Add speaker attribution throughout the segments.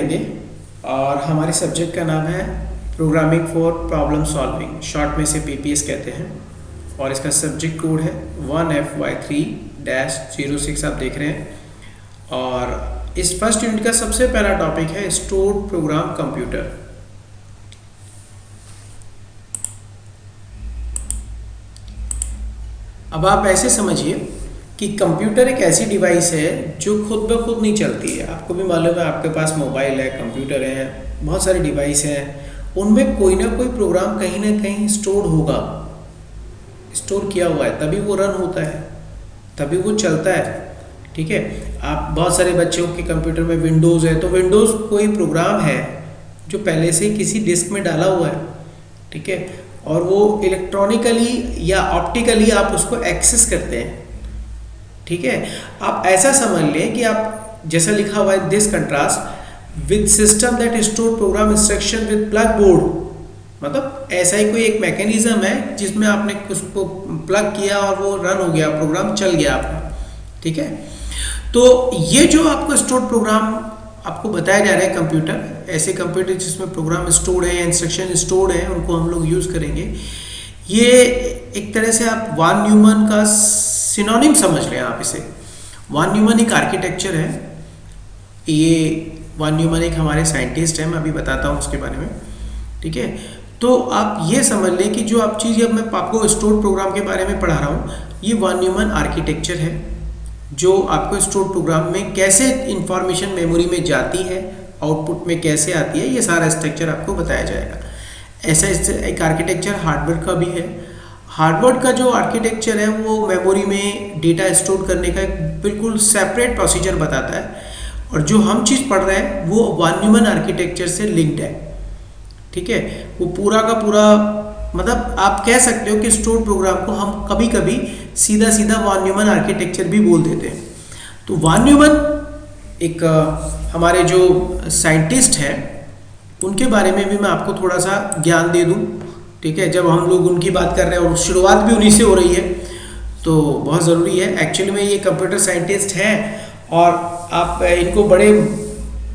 Speaker 1: करेंगे और हमारे सब्जेक्ट का नाम है programming for problem solving, short में से पीपीएस कहते हैं। और इसका सब्जेक्ट कोड है 1FY3-06 आप देख रहे हैं। और इस फर्स्ट यूनिट का सबसे पहला टॉपिक है स्टोर्ड प्रोग्राम कंप्यूटर। अब आप ऐसे समझिए कि कंप्यूटर एक ऐसी डिवाइस है जो खुद ब खुद नहीं चलती है। आपको भी मालूम है, आपके पास मोबाइल है, कंप्यूटर है, बहुत सारी डिवाइस हैं, उनमें कोई ना कोई प्रोग्राम कहीं ना कहीं स्टोर होगा, स्टोर किया हुआ है, तभी वो रन होता है, तभी वो चलता है। ठीक है, आप बहुत सारे बच्चों के कंप्यूटर में विंडोज़ है, तो विंडोज़ कोई प्रोग्राम है जो पहले से किसी डिस्क में डाला हुआ है। ठीक है, और वो इलेक्ट्रॉनिकली या ऑप्टिकली आप उसको एक्सेस करते हैं। ठीक है, आप ऐसा समझ लें कि आप जैसा लिखा हुआ है this contrast with system that store programme instruction with plug board, मतलब ऐसा ही कोई एक मैकेनिज्म है जिसमें आपने उसको प्लग किया और वो रन हो गया, प्रोग्राम चल गया आपका। ठीक है, तो ये जो आपको स्टोर प्रोग्राम आपको बताया जा रहा है कंप्यूटर, ऐसे कंप्यूटर जिसमें प्रोग्राम स्टोर्ड है, इंस्ट्रक्शन स्टोर्ड है, उनको हम लोग यूज़ करेंगे। ये एक तरह से आप वॉन न्यूमन का सिनोनिम समझ लें आप इसे। वॉन न्यूमन एक आर्किटेक्चर है, ये वॉन न्यूमन एक हमारे साइंटिस्ट हैं, मैं अभी बताता हूँ उसके बारे में। ठीक है, तो आप ये समझ लें कि जो आप चीज़ अब मैं आपको स्टोर प्रोग्राम के बारे में पढ़ा रहा हूँ, ये वॉन न्यूमन आर्किटेक्चर है जो आपको स्टोर प्रोग्राम में कैसे इंफॉर्मेशन मेमोरी में जाती है, आउटपुट में कैसे आती है, ये सारा स्ट्रक्चर आपको बताया जाएगा। ऐसा एक आर्किटेक्चर हार्डवेयर का भी है। हार्डवेयर का जो आर्किटेक्चर है वो मेमोरी में डेटा स्टोर करने का एक बिल्कुल सेपरेट प्रोसीजर बताता है, और जो हम चीज़ पढ़ रहे हैं वो वॉन न्यूमन आर्किटेक्चर से लिंक्ड है। ठीक है, वो पूरा का पूरा, मतलब आप कह सकते हो कि स्टोर प्रोग्राम को हम कभी कभी सीधा सीधा वॉन न्यूमन आर्किटेक्चर भी बोल देते हैं। तो वॉन न्यूमन एक हमारे जो साइंटिस्ट हैं उनके बारे में भी मैं आपको थोड़ा सा ज्ञान दे दूं। ठीक है, जब हम लोग उनकी बात कर रहे हैं और शुरुआत भी उन्हीं से हो रही है, तो बहुत ज़रूरी है। एक्चुअली में ये कंप्यूटर साइंटिस्ट हैं और आप इनको बड़े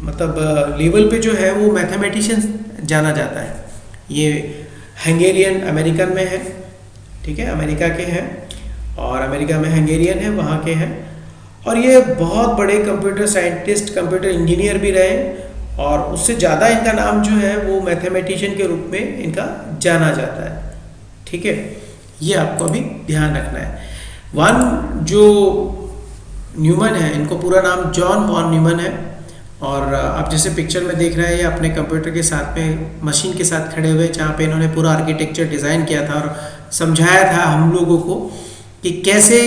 Speaker 1: मतलब लेवल पे जो है वो मैथमेटिशियन जाना जाता है। ये हंगेरियन अमेरिकन में है। ठीक है, अमेरिका के हैं और अमेरिका में हंगेरियन है, वहाँ के हैं। और ये बहुत बड़े कंप्यूटर साइंटिस्ट, कंप्यूटर इंजीनियर भी रहे, और उससे ज़्यादा इनका नाम जो है वो मैथमेटिशियन के रूप में इनका जाना जाता है। ठीक है, ये आपको अभी ध्यान रखना है। वॉन जो न्यूमन है, इनको पूरा नाम जॉन वॉन न्यूमन है, और आप जैसे पिक्चर में देख रहे हैं ये अपने कंप्यूटर के साथ में मशीन के साथ खड़े हुए, जहाँ पे इन्होंने पूरा आर्किटेक्चर डिज़ाइन किया था और समझाया था हम लोगों को कि कैसे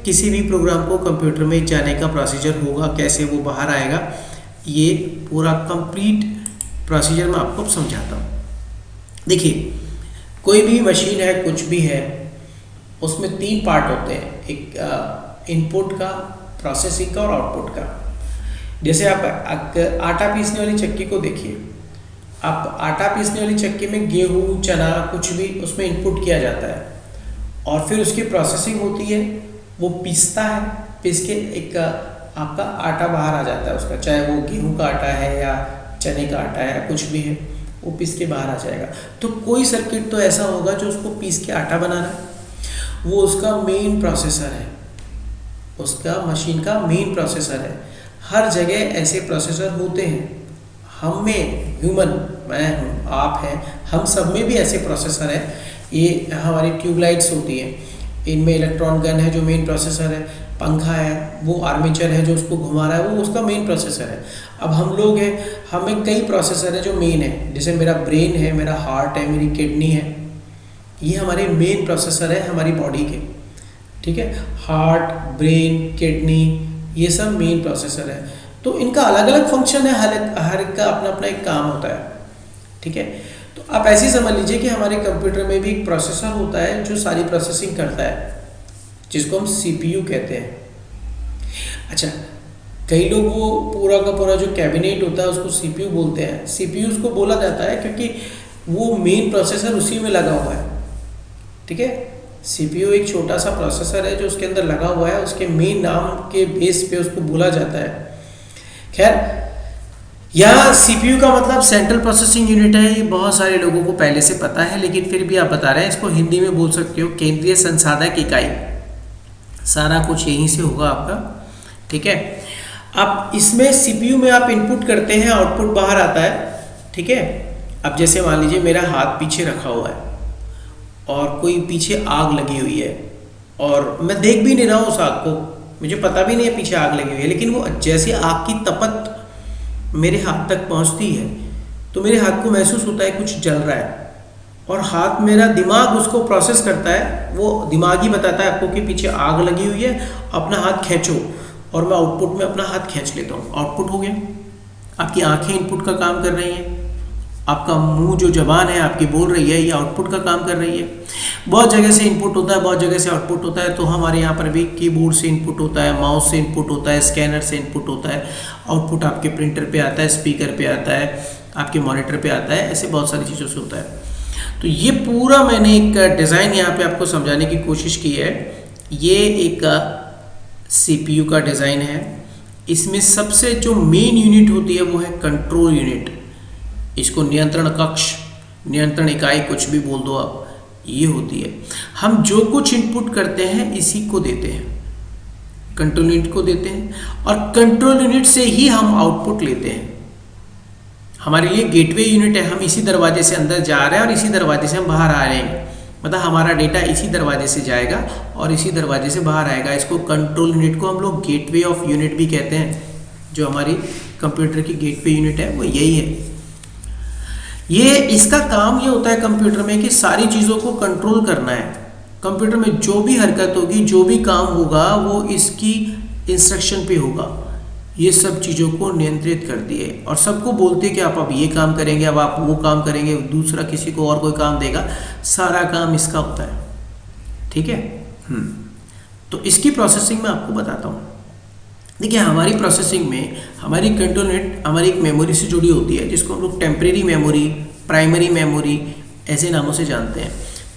Speaker 1: किसी भी प्रोग्राम को कंप्यूटर में जाने का प्रोसीजर होगा, कैसे वो बाहर आएगा। ये पूरा कंप्लीट प्रोसीजर मैं आपको समझाता हूँ। देखिए, कोई भी मशीन है, कुछ भी है, उसमें 3 पार्ट होते हैं, एक इनपुट का, प्रोसेसिंग का और आउटपुट का। जैसे आप आटा पीसने वाली चक्की को देखिए, आप आटा पीसने वाली चक्की में गेहूँ, चना, कुछ भी उसमें इनपुट किया जाता है, और फिर उसकी प्रोसेसिंग होती है, वो पीसता है, पीस के एक आपका आटा बाहर आ जाता है उसका, चाहे वो गेहूँ का आटा है या चने का आटा है या कुछ भी है, वो पीस के बाहर आ जाएगा। तो कोई सर्किट तो ऐसा होगा जो उसको पीस के आटा बना रहा है, वो उसका मेन प्रोसेसर है, उसका मशीन का मेन प्रोसेसर है। हर जगह ऐसे प्रोसेसर होते हैं। हम में ह्यूमन, मैं हूँ, आप हैं, हम सब में भी ऐसे प्रोसेसर है। ये हमारी ट्यूबलाइट्स होती हैं, इनमें इलेक्ट्रॉन गन है जो मेन प्रोसेसर है, पंखा है वो आर्मेचर है जो उसको घुमा रहा है, वो उसका मेन प्रोसेसर है। अब हम लोग हैं, हमें कई प्रोसेसर है जो मेन है, जैसे मेरा ब्रेन है, मेरा हार्ट है, मेरी किडनी है, ये हमारे मेन प्रोसेसर है हमारी बॉडी के। ठीक है, हार्ट, ब्रेन, किडनी, ये सब मेन प्रोसेसर है। तो इनका अलग अलग फंक्शन है, हर एक का अपना अपना एक काम होता है। ठीक है, तो आप ऐसे ही समझ लीजिए कि हमारे कंप्यूटर में भी एक प्रोसेसर होता है जो सारी प्रोसेसिंग करता है, जिसको हम सीपीयू कहते हैं। अच्छा, कई लोग वो पूरा का पूरा जो कैबिनेट होता है उसको सीपीयू बोलते हैं। सीपीयू उसको बोला जाता है क्योंकि वो मेन प्रोसेसर उसी में लगा हुआ है। ठीक है, सीपीयू एक छोटा सा प्रोसेसर है जो उसके अंदर लगा हुआ है, उसके मेन नाम के बेस पे उसको बोला जाता है। खैर, यहाँ सीपीयू का मतलब सेंट्रल प्रोसेसिंग यूनिट है। ये बहुत सारे लोगों को पहले से पता है, लेकिन फिर भी आप बता रहे हैं, इसको हिंदी में बोल सकते हो केंद्रीय संसाधक इकाई। सारा कुछ यहीं से होगा आपका, ठीक है। अब इसमें सीपीयू में आप इनपुट करते हैं, आउटपुट बाहर आता है, ठीक है। अब जैसे मान लीजिए मेरा हाथ पीछे रखा हुआ है और कोई पीछे आग लगी हुई है और मैं देख भी नहीं रहा हूँ उस आग को, मुझे पता भी नहीं है पीछे आग लगी हुई है, लेकिन वो जैसे आग की तपत मेरे हाथ तक पहुँचती है तो मेरे हाथ को महसूस होता है कुछ जल रहा है, और हाथ मेरा दिमाग उसको प्रोसेस करता है, वो दिमाग ही बताता है आपको कि पीछे आग लगी हुई है, अपना हाथ खींचो, और मैं आउटपुट में अपना हाथ खींच लेता हूँ, आउटपुट हो गया। आपकी आंखें इनपुट का काम कर रही हैं, आपका मुंह जो जबान है आपकी बोल रही है, ये आउटपुट का काम कर रही है। बहुत जगह से इनपुट होता है, बहुत जगह से आउटपुट होता है। तो हमारे यहाँ पर भी कीबोर्ड से इनपुट होता है, माउस से इनपुट होता है, स्कैनर से इनपुट होता है, आउटपुट आपके प्रिंटर पे आता है, स्पीकर पे आता है, आपके मॉनिटर पे आता है, ऐसे बहुत सारी चीज़ों से होता है। तो ये पूरा मैंने एक डिज़ाइन यहाँ पे आपको समझाने की कोशिश की है। ये एक सीपीयू का डिज़ाइन है। इसमें सबसे जो मेन यूनिट होती है वो है कंट्रोल यूनिट। इसको नियंत्रण कक्ष, नियंत्रण इकाई, कुछ भी बोल दो आप, ये होती है। हम जो कुछ इनपुट करते हैं इसी को देते हैं, कंट्रोल यूनिट को देते हैं, और कंट्रोल यूनिट से ही हम आउटपुट लेते हैं। हमारे लिए गेटवे यूनिट है, हम इसी दरवाजे से अंदर जा रहे हैं और इसी दरवाजे से हम बाहर आ रहे हैं, मतलब हमारा डेटा इसी दरवाजे से जाएगा और इसी दरवाजे से बाहर आएगा। इसको कंट्रोल यूनिट को हम लोग गेटवे ऑफ यूनिट भी कहते हैं। जो हमारी कंप्यूटर की गेटवे यूनिट है वो यही है। ये इसका काम ये होता है कंप्यूटर में कि सारी चीज़ों को कंट्रोल करना है। कंप्यूटर में जो भी हरकत होगी, जो भी काम होगा, वो इसकी इंस्ट्रक्शन पे होगा। ये सब चीज़ों को नियंत्रित करती है और सबको बोलते हैं कि आप अब ये काम करेंगे, अब आप वो काम करेंगे, दूसरा किसी को और कोई काम देगा, सारा काम इसका होता है, ठीक है। तो इसकी प्रोसेसिंग मैं आपको बताता हूँ। देखिए, हमारी प्रोसेसिंग में हमारी कंट्रोल यूनिट हमारी एक मेमोरी से जुड़ी होती है, जिसको हम लोग टेम्परेरी मेमोरी, प्राइमरी मेमोरी ऐसे नामों से जानते हैं।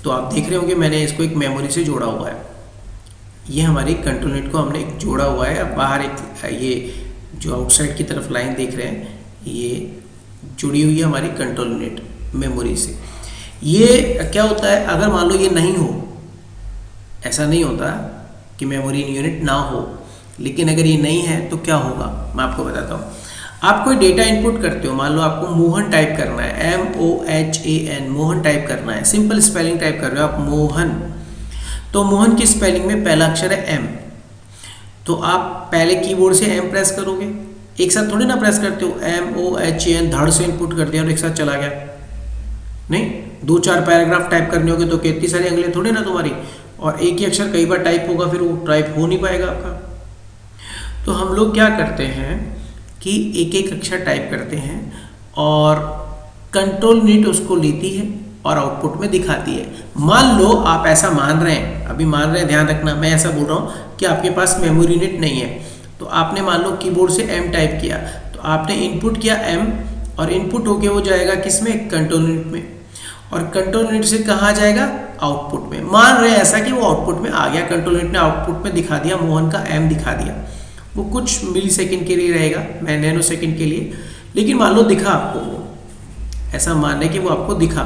Speaker 1: तो आप देख रहे होंगे मैंने इसको एक मेमोरी से जोड़ा हुआ है। ये हमारी कंट्रोल यूनिट को हमने एक जोड़ा हुआ है। अब बाहर एक ये जो आउटसाइड की तरफ लाइन देख रहे हैं, ये जुड़ी हुई है हमारी कंट्रोल यूनिट मेमोरी से। ये क्या होता है, अगर मान लो ये नहीं हो, ऐसा नहीं होता कि मेमोरी यूनिट ना हो, लेकिन अगर ये नहीं है तो क्या होगा मैं आपको बताता हूँ। आप कोई डेटा इनपुट करते हो, मान लो आपको मोहन टाइप करना है, MOHAN, मोहन टाइप करना है, सिंपल स्पेलिंग टाइप कर रहे हो आप मोहन। तो मोहन की स्पेलिंग में पहला अक्षर है M। तो आप पहले कीबोर्ड से M प्रेस करोगे, एक साथ थोड़ी ना प्रेस करते हो, MOHAN धड़ से इनपुट कर दिया और एक साथ चला गया, नहीं। 2-4 पैराग्राफ टाइप करने होंगे तो कितनी सारी अंगुलियाँ थोड़ी ना तुम्हारी, और एक ही अक्षर कई बार टाइप होगा, फिर वो टाइप हो नहीं पाएगा आपका। तो हम लोग क्या करते हैं कि एक एक अक्षर टाइप करते हैं और कंट्रोल यूनिट उसको लेती है और आउटपुट में दिखाती है। मान लो आप ऐसा मान रहे हैं, अभी मान रहे हैं, ध्यान रखना, मैं ऐसा बोल रहा हूँ कि आपके पास मेमोरी यूनिट नहीं है। तो आपने मान लो कीबोर्ड से M टाइप किया, तो आपने इनपुट किया M, और इनपुट होके वो जाएगा किस में, कंट्रोल यूनिट में, और कंट्रोल यूनिट से कहाँ जाएगा, आउटपुट में। मान रहे हैं ऐसा कि वो आउटपुट में आ गया, कंट्रोल यूनिट ने आउटपुट में दिखा दिया, मोहन का M दिखा दिया। वो कुछ मिली सेकेंड के लिए रहेगा, नैनो सेकेंड के लिए, लेकिन मान लो दिखा आपको, वो ऐसा मान लें कि वो आपको दिखा।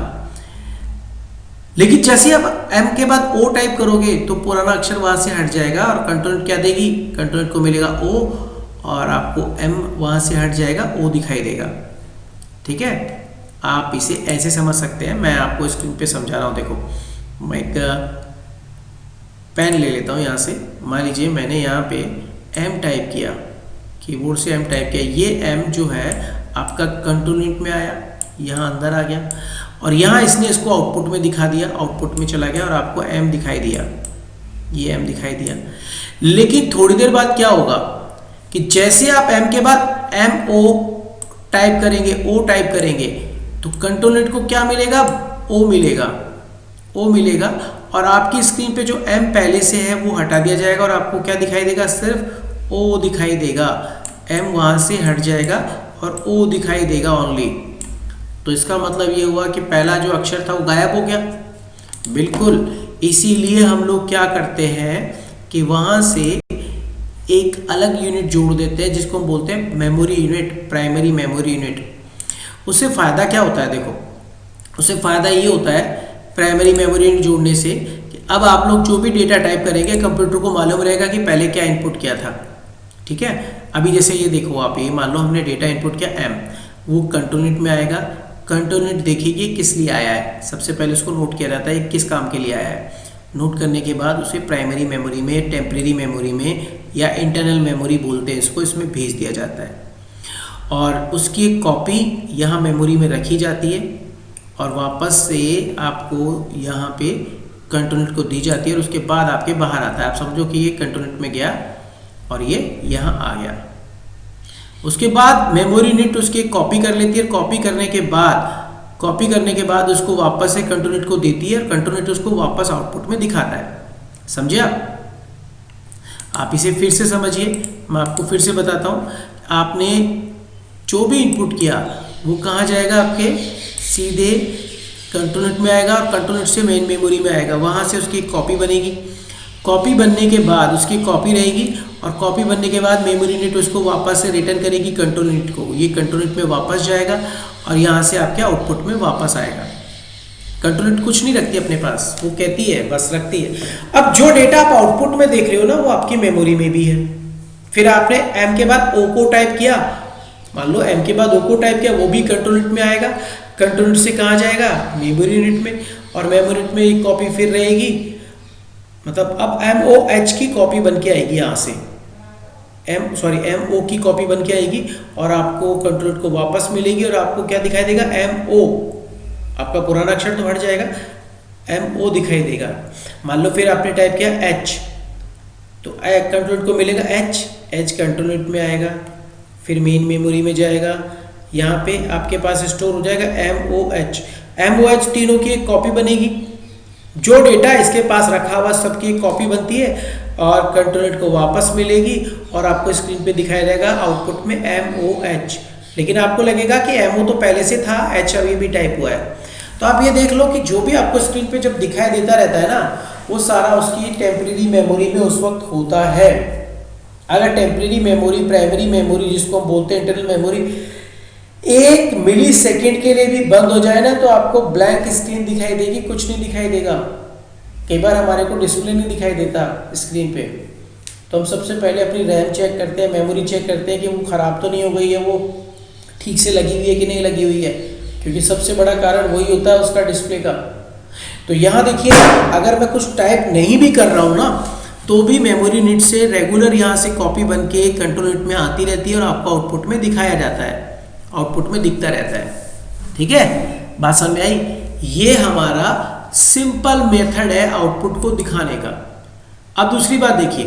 Speaker 1: लेकिन जैसे आप M के बाद O टाइप करोगे तो पुराना अक्षर वहाँ से हट जाएगा और कंट्रोल क्या देगी, कंट्रोल को मिलेगा O, और आपको M वहाँ से हट जाएगा, O दिखाई देगा, ठीक है। आप इसे ऐसे समझ सकते हैं, मैं आपको स्क्रीन पे समझा रहा हूँ। देखो, मैं एक पेन ले लेता हूँ यहाँ से। मान लीजिए मैंने यहाँ पे M टाइप किया, कीबोर्ड से M टाइप किया, ये M जो है आपका कंट्रोल यूनिट में आया, यहाँ अंदर आ गया, और यहाँ इसने इसको आउटपुट में दिखा दिया, आउटपुट में चला गया और आपको M दिखाई दिया, ये M दिखाई दिया। लेकिन थोड़ी देर बाद क्या होगा कि जैसे आप M के बाद MO टाइप करेंगे, O टाइप करेंगे, तो कंट्रोल यूनिट को क्या मिलेगा, O मिलेगा, O मिलेगा, और आपकी स्क्रीन पे जो M पहले से है वो हटा दिया जाएगा और आपको क्या दिखाई देगा, सिर्फ O दिखाई देगा। M वहाँ से हट जाएगा और O दिखाई देगा ओनली। तो इसका मतलब ये हुआ कि पहला जो अक्षर था वो गायब हो गया, बिल्कुल। इसीलिए हम लोग क्या करते हैं कि वहाँ से एक अलग यूनिट जोड़ देते हैं जिसको हम बोलते हैं memory unit, primary memory unit. उससे फ़ायदा क्या होता है, देखो उससे फ़ायदा ये होता है प्राइमरी मेमोरी यूनिट जोड़ने से कि अब आप लोग जो भी डेटा टाइप करेंगे कंप्यूटर को मालूम रहेगा कि पहले क्या इनपुट किया था। ठीक है, अभी जैसे ये देखो आप, ये मान लो हमने डेटा इनपुट किया m, वो कंट्रोल यूनिट में आएगा। कंट्रोल यूनिट देखिए किस लिए आया है, सबसे पहले उसको नोट किया जाता है किस काम के लिए आया है। नोट करने के बाद उसे प्राइमरी मेमोरी में, टेम्परेरी मेमोरी में या इंटरनल मेमोरी बोलते हैं इसको, इसमें भेज दिया जाता है और उसकी एक कॉपी यहाँ मेमोरी में रखी जाती है और वापस से आपको यहाँ पे कंट्रोल यूनिट को दी जाती है और उसके बाद आपके बाहर आता है। आप समझो कि ये कंट्रोल यूनिट में गया और ये यहाँ आ गया। उसके बाद मेमोरी यूनिट उसकी कॉपी कर लेती है, कॉपी करने के बाद उसको वापस से कंट्रोल यूनिट को देती है और कंट्रोल यूनिट उसको वापस आउटपुट में दिखाता है। समझे आप इसे फिर से समझिए, मैं आपको फिर से बताता हूँ। आपने जो भी इनपुट किया वो कहाँ जाएगा, आपके सीधे कंट्रोल यूनिट में आएगा और कंट्रोल यूनिट से मेन मेमोरी में आएगा। वहाँ से उसकी कॉपी बनेगी, कॉपी बनने के बाद उसकी कॉपी रहेगी और कॉपी बनने के बाद मेमोरी यूनिट उसको वापस से रिटर्न करेगी कंट्रोल यूनिट को। ये कंट्रोल यूनिट में वापस जाएगा और यहाँ से आपके आउटपुट में वापस आएगा। कंट्रोल यूनिट कुछ नहीं रखती अपने पास, वो कहती है बस रखती है। अब जो डेटा आप आउटपुट में देख रहे हो ना, वो आपकी मेमोरी में भी है। फिर आपने m के बाद o को टाइप किया, मान लो m के बाद o को टाइप किया, वो भी कंट्रोल यूनिट में आएगा। कंट्रोल यूनिट से कहाँ जाएगा, मेमोरी यूनिट में, और मेमोरी यूनिट में एक कॉपी फिर रहेगी, मतलब अब MOH की कॉपी बन के आएगी यहाँ से, MO की कॉपी बन के आएगी और आपको कंट्रोल यूनिट को वापस मिलेगी और आपको क्या दिखाई देगा, MO, आपका पुराना अक्षर तो हट जाएगा, MO दिखाई देगा। मान लो फिर आपने टाइप किया H, तो कंट्रोल यूनिट को मिलेगा H कंट्रोल यूनिट में आएगा, फिर मेन मेमोरी में जाएगा, यहाँ पे आपके पास स्टोर हो जाएगा MOH तीनों की एक कॉपी बनेगी। जो डेटा इसके पास रखा हुआ सबकी एक कॉपी बनती है और कंट्रोल यूनिट को वापस मिलेगी और आपको स्क्रीन पे दिखाई देगा आउटपुट में MOH। लेकिन आपको लगेगा कि MO तो पहले से था, H अभी भी टाइप हुआ है। तो आप ये देख लो कि जो भी आपको स्क्रीन पे जब दिखाई देता रहता है ना, वो सारा उसकी टेम्परेरी मेमोरी में उस वक्त होता है। अगर टेम्परेरी मेमोरी, प्राइमरी मेमोरी जिसको हम बोलते हैं इंटरनल मेमोरी, 1 मिली सेकेंड के लिए भी बंद हो जाए ना, तो आपको ब्लैंक स्क्रीन दिखाई देगी, कुछ नहीं दिखाई देगा। कई बार हमारे को डिस्प्ले नहीं दिखाई देता स्क्रीन पे, तो हम सबसे पहले अपनी रैम चेक करते हैं, मेमोरी चेक करते हैं कि वो ख़राब तो नहीं हो गई है, वो ठीक से लगी हुई है कि नहीं लगी हुई है, क्योंकि सबसे बड़ा कारण वही होता है उसका डिस्प्ले का। तो यहाँ देखिए, अगर मैं कुछ टाइप नहीं भी कर रहा हूँ ना, तो भी मेमोरी यूनिट से रेगुलर यहाँ से कॉपी बन के कंट्रोल यूनिट में आती रहती है और आपको आउटपुट में दिखाया जाता है, आउटपुट में दिखता रहता है। ठीक है, बात समझ में आई? ये हमारा सिंपल मेथड है आउटपुट को दिखाने का। अब दूसरी बात देखिए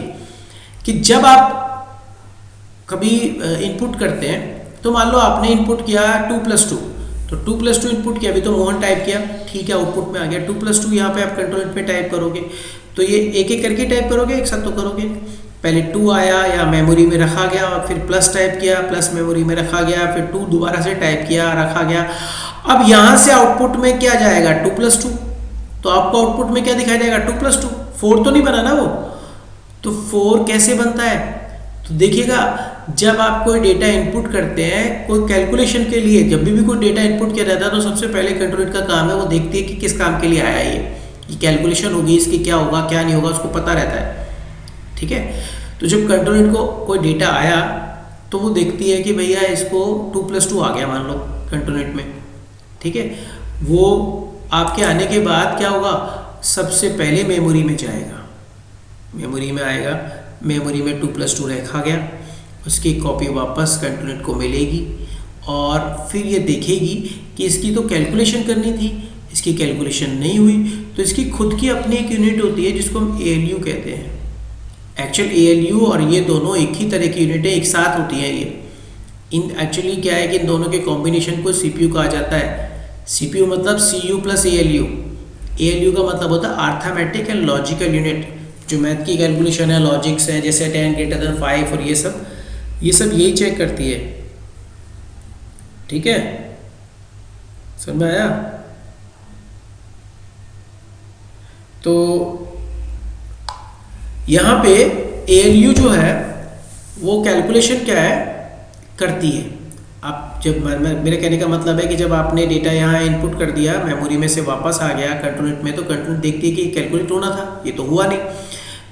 Speaker 1: कि जब आप कभी इनपुट करते हैं, तो मान लो आपने इनपुट किया 2+2, तो 2+2 इनपुट किया, अभी तो मोहन टाइप किया, ठीक है, आउटपुट में आ गया 2+2। यहाँ पे आप कंट्रोल यूनिट पे टाइप करोगे तो ये एक एक करके टाइप करोगे, एक साथ तो करोगे। पहले 2 आया या मेमोरी में रखा गया, और फिर प्लस टाइप किया, प्लस मेमोरी में रखा गया, फिर 2 दोबारा से टाइप किया, रखा गया। अब यहाँ से आउटपुट में क्या जाएगा, 2+2, तो आपको आउटपुट में क्या दिखाई देगा, 2+2। 4 तो नहीं बना ना वो, तो 4 कैसे बनता है? तो देखिएगा, जब आप कोई डेटा इनपुट करते हैं कोई कैलकुलेशन के लिए, जब भी कोई डेटा इनपुट किया जाता है, तो सबसे पहले कंट्रोल यूनिट का काम है वो देखती है कि किस काम के लिए आया है, ये कैलकुलेशन होगी, इसकी क्या होगा क्या नहीं होगा, उसको पता रहता है। ठीक है, तो जब कंट्रोल यूनिट को कोई डेटा आया तो वो देखती है कि भैया इसको 2+2 आ गया, मान लो कंट्रोल यूनिट में। ठीक है, वो आपके आने के बाद क्या होगा, सबसे पहले मेमोरी में जाएगा, मेमोरी में आएगा, मेमोरी में 2+2 रखा गया, उसकी कॉपी वापस कंट्रोल यूनिट को मिलेगी और फिर ये देखेगी कि इसकी तो कैलकुलेशन करनी थी, इसकी कैलकुलेशन नहीं हुई, तो इसकी खुद की अपनी एक यूनिट होती है जिसको हम ALU कहते हैं। एक्चुअल ALU और ये दोनों एक ही तरह की यूनिटें एक साथ होती हैं। ये इन एक्चुअली क्या है कि इन दोनों के कॉम्बिनेशन को CPU कहा जाता है। CPU मतलब CU प्लस ALU। ALU का मतलब होता है अर्थमेटिक एंड लॉजिकल यूनिट, जो मैथ की कैलकुलेशन है, लॉजिक्स है, जैसे 10 > 5 और ये सब यही चेक करती है। ठीक है, समझ में आया? तो यहाँ पे ALU जो है वो कैलकुलेशन क्या है करती है। आप जब मेरे कहने का मतलब है कि जब आपने डेटा यहाँ इनपुट कर दिया, मेमोरी में से वापस आ गया कंट्रोल यूनिट में, तो कंट्रोल यूनिट देखती है कि कैलकुलेट होना था, ये तो हुआ नहीं।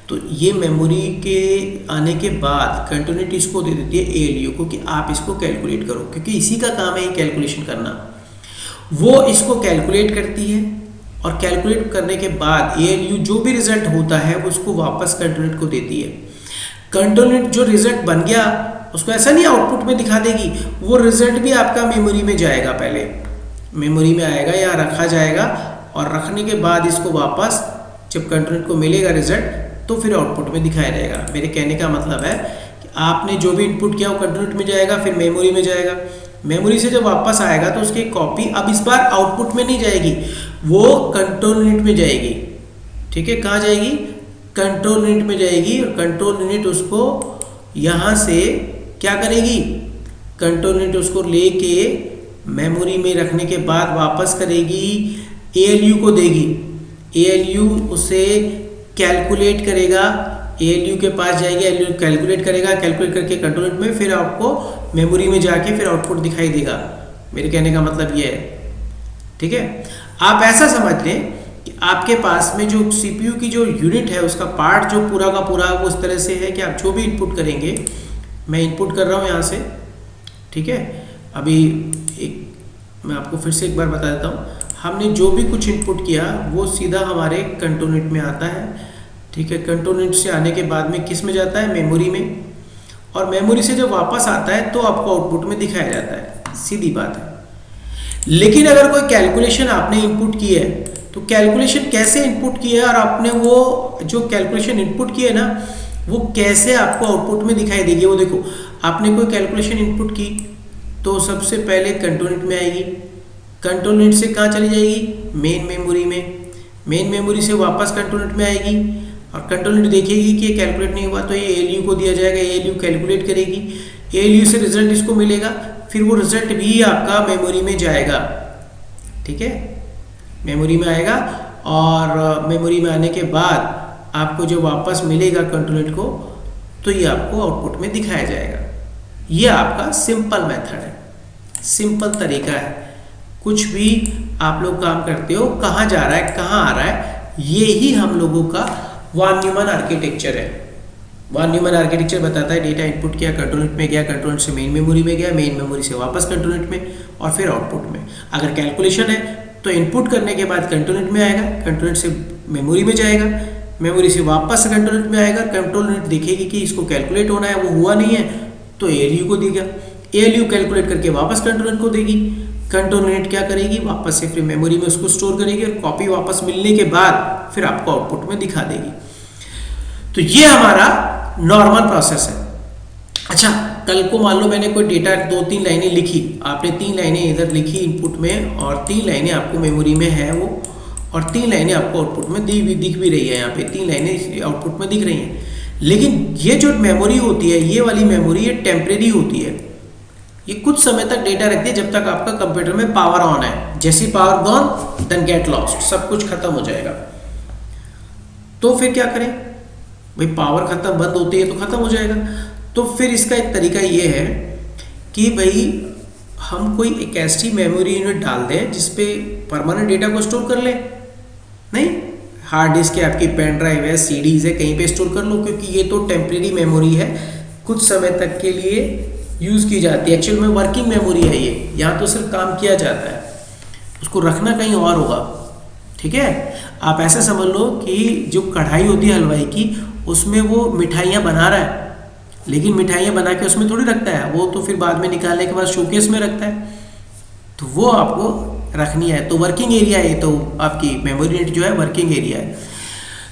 Speaker 1: तो ये मेमोरी के आने के बाद कंट्रोल यूनिट इसको दे देती है ALU को कि आप इसको कैलकुलेट करो, क्योंकि इसी का काम है ये कैलकुलेशन करना। वो इसको कैलकुलेट करती है और कैलकुलेट करने के बाद ALU जो भी रिजल्ट होता है वो उसको वापस कंट्रोल यूनिट को देती है। कंट्रोल यूनिट जो रिजल्ट बन गया उसको ऐसा नहीं आउटपुट में दिखा देगी, वो रिजल्ट भी आपका मेमोरी में जाएगा, पहले मेमोरी में आएगा, यहाँ रखा जाएगा और रखने के बाद इसको वापस जब कंट्रोल यूनिट को मिलेगा रिजल्ट तो फिर आउटपुट में दिखाया जाएगा। मेरे कहने का मतलब है कि आपने जो भी इनपुट किया वो कंट्रोल यूनिट में जाएगा, फिर मेमोरी में जाएगा, मेमोरी से जब वापस आएगा तो उसकी कॉपी अब इस बार आउटपुट में नहीं जाएगी, वो कंट्रोल यूनिट में जाएगी। ठीक है, कहाँ जाएगी? कंट्रोल यूनिट में जाएगी और कंट्रोल यूनिट उसको यहाँ से क्या करेगी? कंट्रोल यूनिट उसको लेके मेमोरी में रखने के बाद वापस करेगी, ALU को देगी, ALU उसे कैलकुलेट करेगा, ALU के पास जाएगी, ALU कैलकुलेट करेगा, कैलकुलेट करके कंट्रोल यूनिट में फिर आपको मेमोरी में जाके फिर आउटपुट दिखाई देगा। मेरे कहने का मतलब ये है। ठीक है, आप ऐसा समझ लें कि आपके पास में जो CPU की जो यूनिट है उसका पार्ट जो पूरा का पूरा वो इस तरह से है कि आप जो भी इनपुट करेंगे, मैं इनपुट कर रहा हूँ यहाँ से। ठीक है, अभी मैं आपको फिर से एक बार बता देता हूँ, हमने जो भी कुछ इनपुट किया वो सीधा हमारे कंट्रोल यूनिट में आता है। ठीक है, कंट्रोल यूनिट से आने के बाद में किस में जाता है? मेमोरी में, और मेमोरी से जब वापस आता है तो आपको आउटपुट में दिखाया जाता है, सीधी बात है। लेकिन अगर कोई कैलकुलेशन आपने इनपुट की है तो कैलकुलेशन कैसे इनपुट की है और आपने वो जो कैलकुलेशन इनपुट की है ना वो कैसे आपको आउटपुट में दिखाई देगी, वो देखो। आपने कोई कैलकुलेशन इनपुट की तो सबसे पहले कंट्रोल यूनिट में आएगी, कंट्रोल यूनिट से कहाँ चली जाएगी? मेन मेमोरी में, मेन मेमोरी से वापस कंट्रोल यूनिट में आएगी और कंट्रोल यूनिट देखेगी कि ये कैलकुलेट नहीं हुआ तो ये ALU को दिया जाएगा, ALU कैलकुलेट करेगी, ALU से रिजल्ट इसको मिलेगा, फिर वो रिजल्ट भी आपका मेमोरी में जाएगा। ठीक है, मेमोरी में आएगा और मेमोरी में आने के बाद आपको जो वापस मिलेगा कंट्रोल यूनिट को तो ये आपको आउटपुट में दिखाया जाएगा। ये आपका सिंपल मेथड है, सिंपल तरीका है। कुछ भी आप लोग काम करते हो, कहाँ जा रहा है कहाँ आ रहा है, ये ही हम लोगों का वान न्यूमन आर्किटेक्चर है। वान न्यूमन आर्किटेक्चर बताता है डेटा इनपुट किया, कंट्रोल यूनिट में गया, कंट्रोल यूनिट से मेन मेमोरी में गया, मेन मेमोरी से वापस कंट्रोल यूनिट में और फिर आउटपुट में। अगर कैलकुलेशन है तो इनपुट करने के बाद कंट्रोल यूनिट में आएगा, कंट्रोल यूनिट से मेमोरी में जाएगा, मेमोरी से वापस कंट्रोल यूनिट में आएगा, कंट्रोल यूनिट देखेगी कि इसको कैलकुलेट होना है, वो हुआ नहीं है तो ALU को देगा, ALU कैलकुलेट करके वापस कंट्रोल यूनिट को देगी, कंट्रोल यूनिट क्या करेगी? वापस से फिर मेमोरी में उसको स्टोर करेगी और कॉपी वापस मिलने के बाद फिर आपको आउटपुट में दिखा देगी। तो ये हमारा नॉर्मल प्रोसेस है। अच्छा, कल को मान लो मैंने कोई डेटा 2-3 लाइनें लिखी, आपने 3 लाइनें इधर लिखी इनपुट में और 3 लाइनें आपको मेमोरी में है वो, और 3 लाइनें आपको आउटपुट में दिख भी रही है। यहाँ पे 3 लाइनें आउटपुट में दिख रही हैं, लेकिन ये जो मेमोरी होती है, ये वाली मेमोरी ये टेम्परेरी होती है, ये कुछ समय तक डेटा रखती है जब तक आपका कंप्यूटर में पावर ऑन है। जैसे power gone then get lost, सब कुछ खत्म हो जाएगा। तो फिर क्या करें भाई? पावर खत्म बंद होती है तो खत्म हो जाएगा। तो फिर इसका एक तरीका ये है कि भाई हम कोई एक ऐसी मेमोरी यूनिट डाल दें जिसपे परमानेंट डेटा को स्टोर कर ले। नहीं, हार्ड डिस्क है आपकी, पेन ड्राइव है, CDs है, कहीं पे स्टोर कर लो, क्योंकि ये तो टेम्परेरी मेमोरी है, कुछ समय तक के लिए यूज़ की जाती है। एक्चुअल में वर्किंग मेमोरी है ये, यहाँ तो सिर्फ काम किया जाता है, उसको रखना कहीं और होगा। ठीक है, आप ऐसा समझ लो कि जो कढ़ाई होती है हलवाई की, उसमें वो मिठाइयाँ बना रहा है, लेकिन मिठाइयाँ बना के उसमें थोड़ी रखता है, वो तो फिर बाद में निकालने के बाद शोकेस में रखता है, तो वो आपको रखनी है। तो वर्किंग एरिया है, तो आपकी मेमोरी यूनिट जो है वर्किंग एरिया है।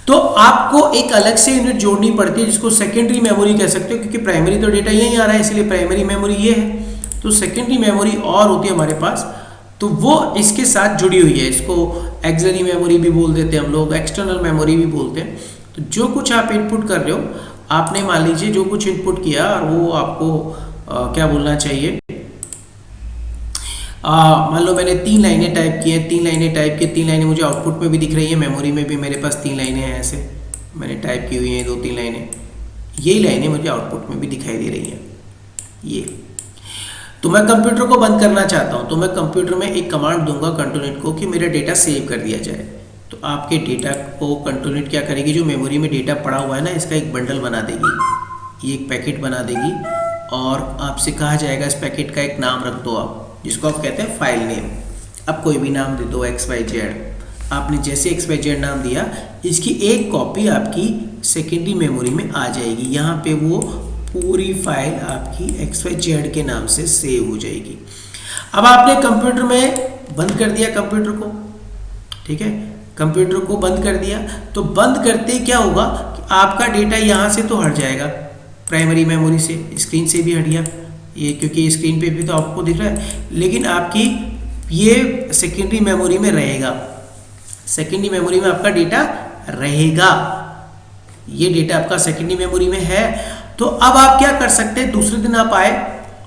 Speaker 1: तो आपको एक अलग से यूनिट जोड़नी पड़ती है जिसको सेकेंडरी मेमोरी कह सकते हो, क्योंकि प्राइमरी तो डेटा यहीं आ रहा है, इसलिए प्राइमरी मेमोरी ये है। तो सेकेंडरी मेमोरी और होती है हमारे पास, तो वो इसके साथ जुड़ी हुई है। इसको एक्सिलरी मेमोरी भी बोल देते हैं हम लोग, एक्सटर्नल मेमोरी भी बोलते हैं। तो जो कुछ आप इनपुट कर रहे हो, आपने मान लीजिए जो कुछ इनपुट किया और वो आपको क्या बोलना चाहिए, मान लो मैंने 3 लाइनें टाइप की हैं, 3 लाइनें टाइप की, 3 लाइनें मुझे आउटपुट में भी दिख रही है, मेमोरी में भी मेरे पास 3 लाइनें हैं, ऐसे मैंने टाइप की हुई हैं 2-3 लाइनें। यही लाइनें मुझे आउटपुट में भी दिखाई दे रही हैं। ये तो मैं कंप्यूटर को बंद करना चाहता हूँ, तो मैं कंप्यूटर में एक कमांड दूंगा कंट्रोलनेट को कि मेरा डेटा सेव कर दिया जाए। तो आपके डेटा को कंट्रोलनेट क्या करेगी, जो मेमोरी में डेटा पड़ा हुआ है ना, इसका एक बंडल बना देगी, ये एक पैकेट बना देगी, और आपसे कहा जाएगा इस पैकेट का एक नाम रख दो आप, जिसको आप कहते हैं फाइल नेम। अब कोई भी नाम दे दो, XYZ। आपने जैसे XYZ नाम दिया, इसकी एक कॉपी आपकी सेकेंडरी मेमोरी में आ जाएगी। यहाँ पे वो पूरी फाइल आपकी XYZ के नाम से सेव हो जाएगी। अब आपने कंप्यूटर में बंद कर दिया कंप्यूटर को, ठीक है, कंप्यूटर को बंद कर दिया, तो बंद करते ही क्या होगा कि आपका डेटा यहाँ से तो हट जाएगा, प्राइमरी मेमोरी से, स्क्रीन से भी हट गया ये, क्योंकि स्क्रीन पे भी तो आपको दिख रहा है, लेकिन आपकी ये सेकेंडरी मेमोरी में रहेगा। सेकेंडरी मेमोरी में आपका डेटा रहेगा, ये डेटा आपका सेकेंडरी मेमोरी में है। तो अब आप क्या कर सकते हैं, दूसरे दिन आप आए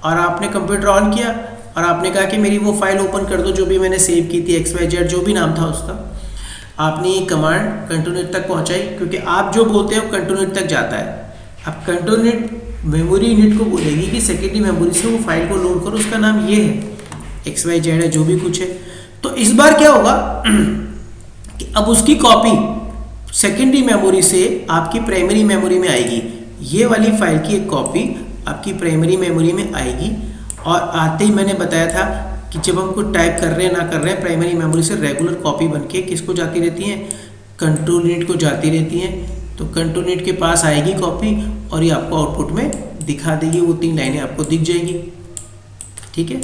Speaker 1: और आपने कंप्यूटर ऑन किया और आपने कहा कि मेरी वो फाइल ओपन कर दो जो भी मैंने सेव की थी, XYZ जो भी नाम था उसका। आपने ये कमांड कंट्रोलनेट तक पहुंचाई, क्योंकि आप जो बोलते हैं वो कंट्रोलनेट तक जाता है। अब कंट्रोलनेट मेमोरी यूनिट को बोलेगी कि सेकेंडरी मेमोरी से वो फाइल को लोड करो, उसका नाम ये है, XYZ है, जो भी कुछ है। तो इस बार क्या होगा कि अब उसकी कॉपी सेकेंडरी मेमोरी से आपकी प्राइमरी मेमोरी में आएगी। ये वाली फाइल की एक कॉपी आपकी प्राइमरी मेमोरी में आएगी, और आते ही मैंने बताया था कि जब हम कुछ टाइप कर रहे हैं ना कर रहे हैं, प्राइमरी मेमोरी से रेगुलर कॉपी बनके किसको जाती रहती हैं, कंट्रोलनेट को जाती रहती हैं। तो कंट्रोलनेट के पास आएगी कॉपी और ये आपको आउटपुट में दिखा देगी, वो 3 लाइनें आपको दिख जाएगी, ठीक है।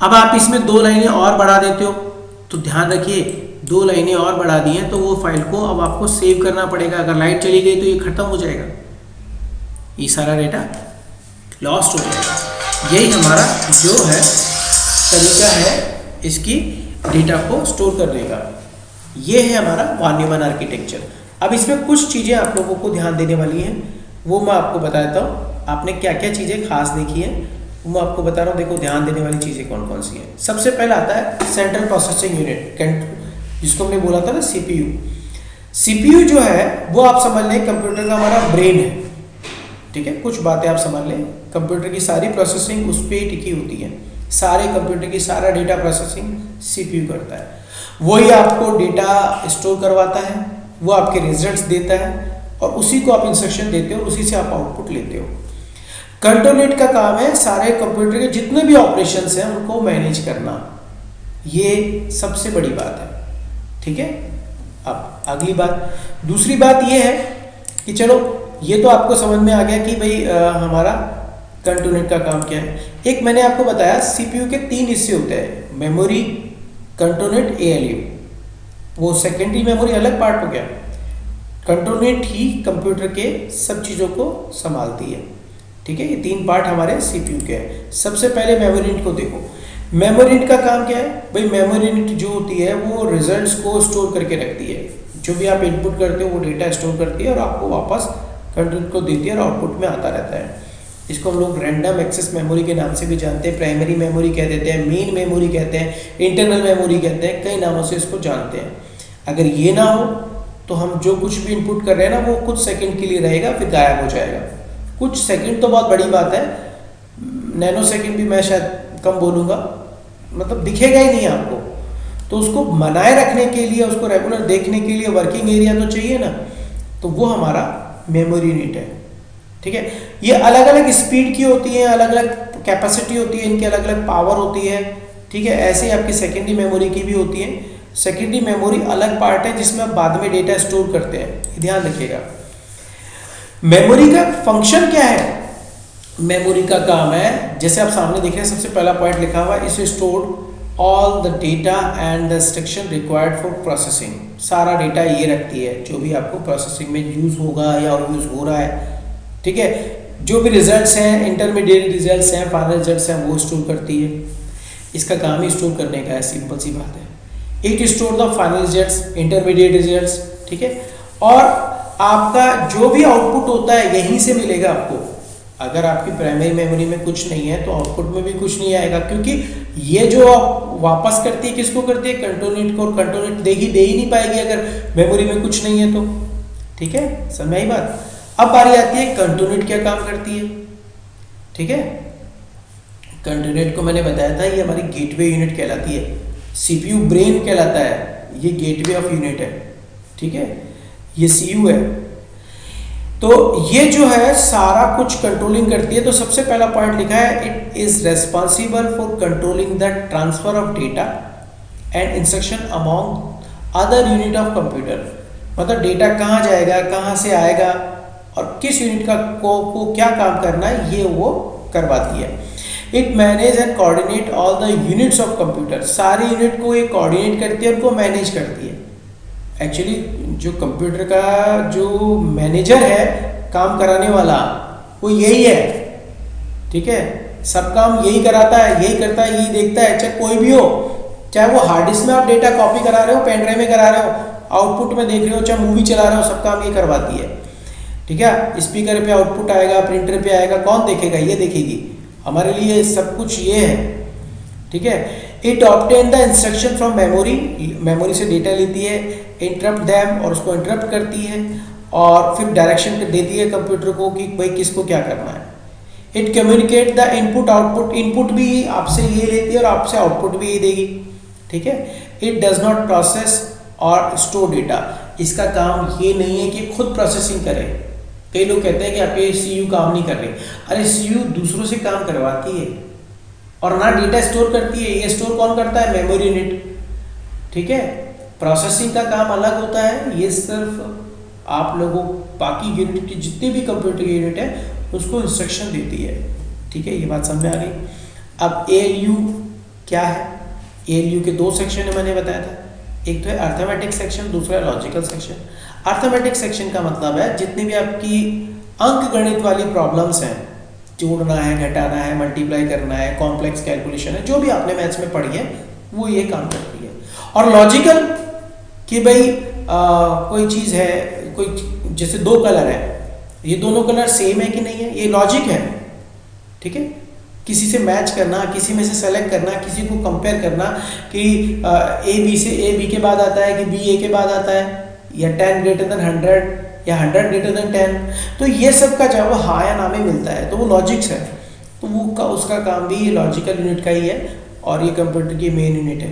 Speaker 1: अब आप इसमें 2 लाइनें और बढ़ा देते हो, तो ध्यान रखिए 2 लाइनें और बढ़ा दी हैं तो वो फाइल को अब आपको सेव करना पड़ेगा। अगर लाइट चली गई तो ये खत्म हो जाएगा, ये सारा डेटा लॉस्ट हो जाएगा। यही हमारा जो है तरीका है इसकी डेटा को स्टोर करने का। ये है हमारा वन न्यूमैन आर्किटेक्चर। अब इसमें कुछ चीज़ें आप लोगों को ध्यान देने वाली हैं, वो मैं आपको बता देता हूँ। आपने क्या क्या चीज़ें खास देखी हैं वो मैं आपको बता रहा हूँ। देखो ध्यान देने वाली चीज़ें कौन कौन सी हैं। सबसे पहला आता है सेंट्रल प्रोसेसिंग यूनिट, जिसको हमने बोला था ना CPU। CPU जो है वो आप समझ लें कंप्यूटर का हमारा ब्रेन है, ठीक है। कुछ बातें आप समझ लें, कंप्यूटर की सारी प्रोसेसिंग उस पर ही टिकी होती है। सारे कंप्यूटर की सारा डेटा प्रोसेसिंग CPU करता है। वही आपको डेटा स्टोर करवाता है, वो आपके रिजल्ट्स देता है, और उसी को आप इंस्ट्रक्शन देते हो और उसी से आप आउटपुट लेते हो। कंट्रोलनेट का काम है सारे कंप्यूटर के जितने भी ऑपरेशंस हैं उनको मैनेज करना। ये सबसे बड़ी बात है, ठीक है। अब अगली बात, दूसरी बात ये है कि चलो ये तो आपको समझ में आ गया कि भाई हमारा कंट्रोलनेट का काम क्या है। एक मैंने आपको बताया CPU के 3 हिस्से होते हैं, मेमोरी, कंट्रोलनेट, ALU। वो सेकेंडरी मेमोरी अलग पार्ट हो गया। कंट्रोलनेट ही कंप्यूटर के सब चीज़ों को संभालती है, ठीक है। ये 3 पार्ट हमारे CPU के हैं। सबसे पहले मेमोरी यूनिट को देखो। मेमोरी यूनिट का काम क्या है भाई, मेमोरी यूनिट जो होती है वो रिजल्ट्स को स्टोर करके रखती है। जो भी आप इनपुट करते हो वो डेटा स्टोर करती है और आपको वापस कंट्रोलनेट को देती है और आउटपुट में आता रहता है। इसको हम लोग रैंडम एक्सेस मेमोरी के नाम से भी जानते हैं, प्राइमरी मेमोरी कह देते हैं, मेन मेमोरी कहते हैं, इंटरनल मेमोरी कहते हैं, कई नामों से इसको जानते हैं। अगर ये ना हो तो हम जो कुछ भी इनपुट कर रहे हैं ना वो कुछ सेकंड के लिए रहेगा, फिर गायब हो जाएगा। कुछ सेकंड तो बहुत बड़ी बात है, नैनो सेकंड भी मैं शायद कम बोलूँगा, मतलब दिखेगा ही नहीं आपको। तो उसको बनाए रखने के लिए, उसको रेगुलर देखने के लिए वर्किंग एरिया तो चाहिए ना, तो वो हमारा मेमोरी यूनिट है, ठीक है। ये अलग अलग स्पीड की होती है, अलग अलग कैपेसिटी होती है, इनकी अलग अलग पावर होती है, ठीक है। ऐसे ही आपकी सेकेंडरी मेमोरी की भी होती है। सेकेंडरी मेमोरी अलग पार्ट है जिसमें आप बाद में डेटा स्टोर करते हैं, ध्यान रखिएगा। मेमोरी का फंक्शन क्या है, मेमोरी का काम है, जैसे आप सामने देख रहे हैं सबसे पहला पॉइंट लिखा हुआ है, इसे store all the data and the instruction required for processing. सारा डेटा ये रखती है जो भी आपको प्रोसेसिंग में यूज होगा या यूज हो रहा है, ठीक है। जो भी रिजल्ट्स हैं, इंटरमीडिएट रिजल्ट्स हैं, फाइनल रिजल्ट्स हैं, वो स्टोर करती है। इसका काम ही स्टोर करने का है, सिंपल सी बात है। It store the final results, intermediate results, ठीक है। और आपका जो भी आउटपुट होता है यहीं से मिलेगा आपको। अगर आपकी प्राइमरी मेमोरी में कुछ नहीं है तो आउटपुट में भी कुछ नहीं आएगा, क्योंकि ये जो वापस करती है किसको करती है, कंट्रोलनेट को, और कंट्रोलनेट दे ही नहीं पाएगी अगर मेमोरी में कुछ नहीं है तो, ठीक है। समझ आई बात। अब बारी आती है कंट्रोल यूनिट क्या काम करती है। ठीक है, कंट्रोल यूनिट को मैंने बताया था ये हमारी गेटवे यूनिट कहलाती है, सीपीयू ब्रेन कहलाता है, ये गेटवे ऑफ यूनिट है। ठीक है, ये सीयू है। तो ये जो है सारा कुछ कंट्रोलिंग करती है। तो सबसे पहला पॉइंट लिखा है it is responsible for controlling the transfer of data and instruction among other unit of computer. मतलब डेटा कहाँ जाएगा, कहाँ से आएगा और किस यूनिट का को क्या काम करना है, ये वो करवाती है। It manage and coordinate all the units of computer. सारे यूनिट को ये कोऑर्डिनेट करती है, उनको मैनेज करती है। एक्चुअली जो कंप्यूटर का जो मैनेजर है, काम कराने वाला, वो यही है। ठीक है, सब काम यही कराता है, यही करता है, यही देखता है, चाहे कोई भी हो, चाहे वो हार्ड डिस्क में आप डेटा कॉपी करा रहे हो, पेन ड्राइव में करा रहे हो, आउटपुट में देख रहे हो, चाहे मूवी चला रहे हो, सब काम ये करवाती है। ठीक है, स्पीकर पे आउटपुट आएगा, प्रिंटर पे आएगा, कौन देखेगा, ये देखेगी। हमारे लिए सब कुछ ये है। ठीक है, it obtain the instruction from memory, memory से डेटा लेती है, इंटरप्ट दैम और उसको इंटरप्ट करती है, और फिर डायरेक्शन देती है कंप्यूटर को कि भाई किसको क्या करना है। It communicate the input output, input भी आपसे ये लेती है और आपसे आउटपुट भी ये देगी। ठीक है, इट डज नॉट प्रोसेस और स्टोर डेटा, इसका काम ये नहीं है कि खुद प्रोसेसिंग करे। कई लोग कहते हैं कि आपके सीयू काम नहीं कर रहे, अरे सीयू दूसरों से काम करवाती है और ना डेटा स्टोर करती है। ये स्टोर कौन करता है, मेमोरी यूनिट। ठीक है, प्रोसेसिंग का काम अलग होता है, ये सिर्फ आप लोगों बाकी यूनिट की जितने भी कंप्यूटर की यूनिट है उसको इंस्ट्रक्शन देती है। ठीक है, ये बात समझ में आ गई। अब एएलयू क्या है, एएलयू के दो सेक्शन है, मैंने बताया था, एक तो है अर्थमेटिक सेक्शन, दूसरा है लॉजिकल सेक्शन। अर्थमेटिक सेक्शन का मतलब है जितनी भी आपकी अंक गणित वाली प्रॉब्लम्स हैं, जोड़ना है, घटाना है, मल्टीप्लाई करना है, कॉम्प्लेक्स कैलकुलेशन है, जो भी आपने मैथ्स में पढ़ी है वो ये काम करती है। और लॉजिकल कि भाई कोई चीज़ है, कोई जैसे दो कलर है, ये दोनों कलर सेम है कि नहीं है, ये लॉजिक है। ठीक है, किसी से मैच करना, किसी में से सेलेक्ट करना, किसी को कंपेयर करना कि ए बी से ए बी के बाद आता है कि बी ए के बाद आता है, या 10 ग्रेटर देन 100 या 100 ग्रेटर देन 10, तो ये सब का जवाब हाँ या ना में मिलता है, तो वो लॉजिक्स है। तो वो उसका काम भी लॉजिकल यूनिट का ही है और ये कंप्यूटर की मेन यूनिट है।